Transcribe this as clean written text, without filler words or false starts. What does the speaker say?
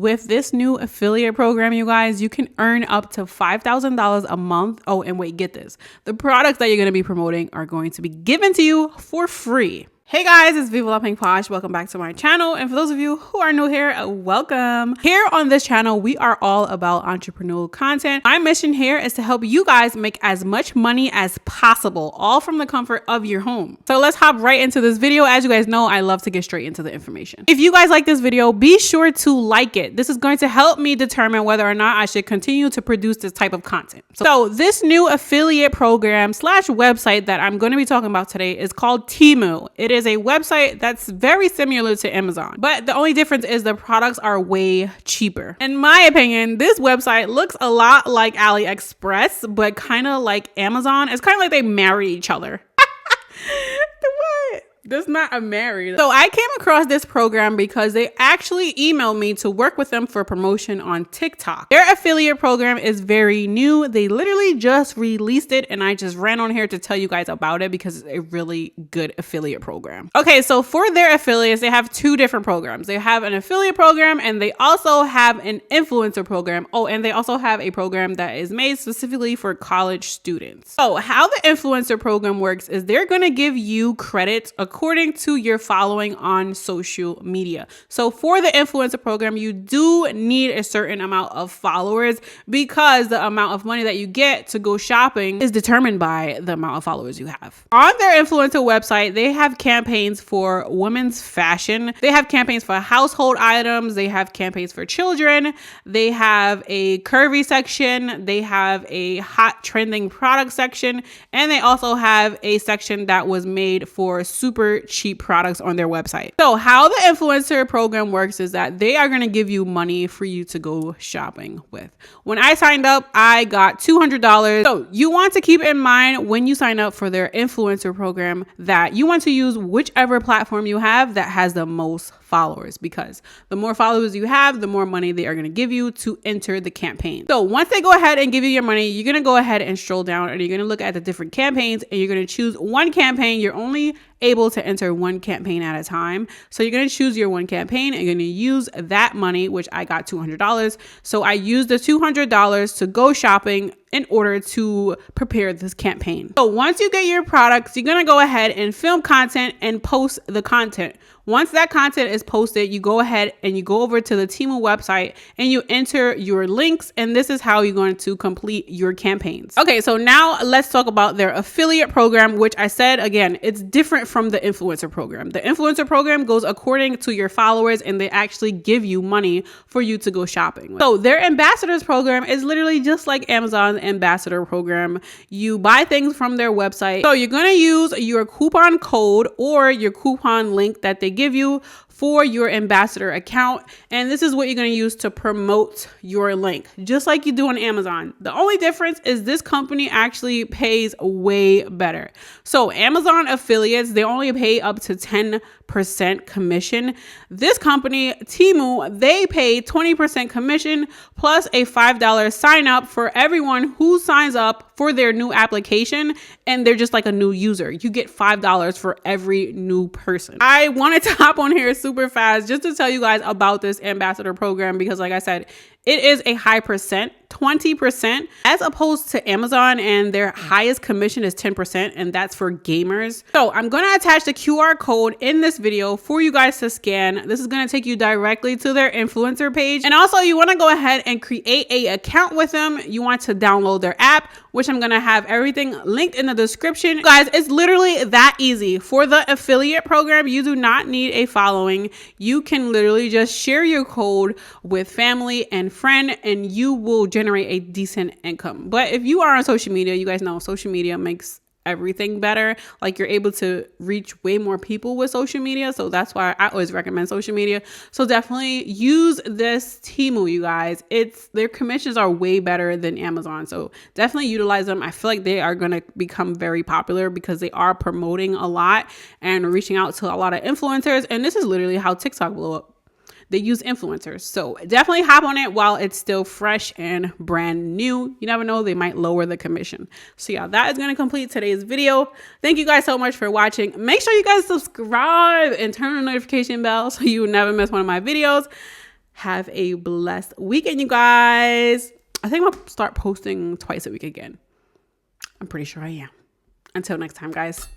With this new affiliate program, you guys, you can earn up to $5,000 a month. Oh, and wait, get this. The products that you're going to be promoting are going to be given to you for free. Hey guys, it's Viva La Pink Posh. Welcome back to my channel. And for those of you who are new here, welcome. Here on this channel, we are all about entrepreneurial content. My mission here is to help you guys make as much money as possible, all from the comfort of your home. So let's hop right into this video. As you guys know, I love to get straight into the information. If you guys like this video, be sure to like it. This is going to help me determine whether or not I should continue to produce this type of content. So this new affiliate program / website that I'm going to be talking about today is called TEMU. It is a website that's very similar to Amazon, but the only difference is the products are way cheaper. In my opinion, this website looks a lot like AliExpress, but kind of like Amazon. It's kind of like they marry each other. What? That's not a marry. So I came across this program because they actually emailed me to work with them for promotion on TikTok. Their affiliate program is very new. They literally just released it and I just ran on here to tell you guys about it because it's a really good affiliate program. Okay, so for their affiliates, they have two different programs. They have an affiliate program and they also have an influencer program. Oh, and they also have a program that is made specifically for college students. So how the influencer program works is they're going to give you credits according to your following on social media. So for the influencer program, you do need a certain amount of followers because the amount of money that you get to go shopping is determined by the amount of followers you have. On their influencer website, they have campaigns for women's fashion. They have campaigns for household items. They have campaigns for children. They have a curvy section. They have a hot trending product section. And they also have a section that was made for super cheap products on their website. So how the influencer program works is that they are going to give you money for you to go shopping with. When I signed up, I got $200. So you want to keep in mind when you sign up for their influencer program that you want to use whichever platform you have that has the most followers, because the more followers you have, the more money they are going to give you to enter the campaign. So once they go ahead and give you your money, you're going to go ahead and stroll down and you're going to look at the different campaigns and you're going to choose one campaign. You're only able to enter one campaign at a time. So you're going to choose your one campaign and you're going to use that money, which I got $200. So I used the $200 to go shopping in order to prepare this campaign. So once you get your products, you're going to go ahead and film content and post the content. Once that content is posted, you go ahead and you go over to the TEMU website and you enter your links. And this is how you're going to complete your campaigns. Okay, so now let's talk about their affiliate program, which I said, again, it's different from the influencer program. The influencer program goes according to your followers and they actually give you money for you to go shopping. So their ambassadors program is literally just like Amazon ambassador program. You buy things from their website. So you're going to use your coupon code or your coupon link that they give you for your ambassador account. And this is what you're going to use to promote your link, just like you do on Amazon. The only difference is this company actually pays way better. So Amazon affiliates, they only pay up to 10% commission. This company, TEMU, they pay 20% commission plus a $5 sign up for everyone who signs up for their new application. And they're just like a new user. You get $5 for every new person. I wanted to hop on here super fast just to tell you guys about this ambassador program because like I said, it is a high percent, 20%, as opposed to Amazon, and their highest commission is 10%, and that's for gamers. So I'm going to attach the QR code in this video for you guys to scan. This is going to take you directly to their influencer page. And also you want to go ahead and create an account with them. You want to download their app, which I'm going to have everything linked in the description. Guys, it's literally that easy. For the affiliate program, you do not need a following. You can literally just share your code with family and friend and you will generate a decent income. But if you are on social media, you guys know social media makes everything better. Like you're able to reach way more people with social media. So that's why I always recommend social media. So definitely use this TEMU, you guys. Their commissions are way better than Amazon. So definitely utilize them. I feel like they are going to become very popular because they are promoting a lot and reaching out to a lot of influencers. And this is literally how TikTok blew up. They use influencers. So definitely hop on it while it's still fresh and brand new. You never know, they might lower the commission. So yeah, that is going to complete today's video. Thank you guys so much for watching. Make sure you guys subscribe and turn on the notification bell so you never miss one of my videos. Have a blessed weekend, you guys. I think I'll start posting twice a week again. I'm pretty sure I am. Until next time, guys.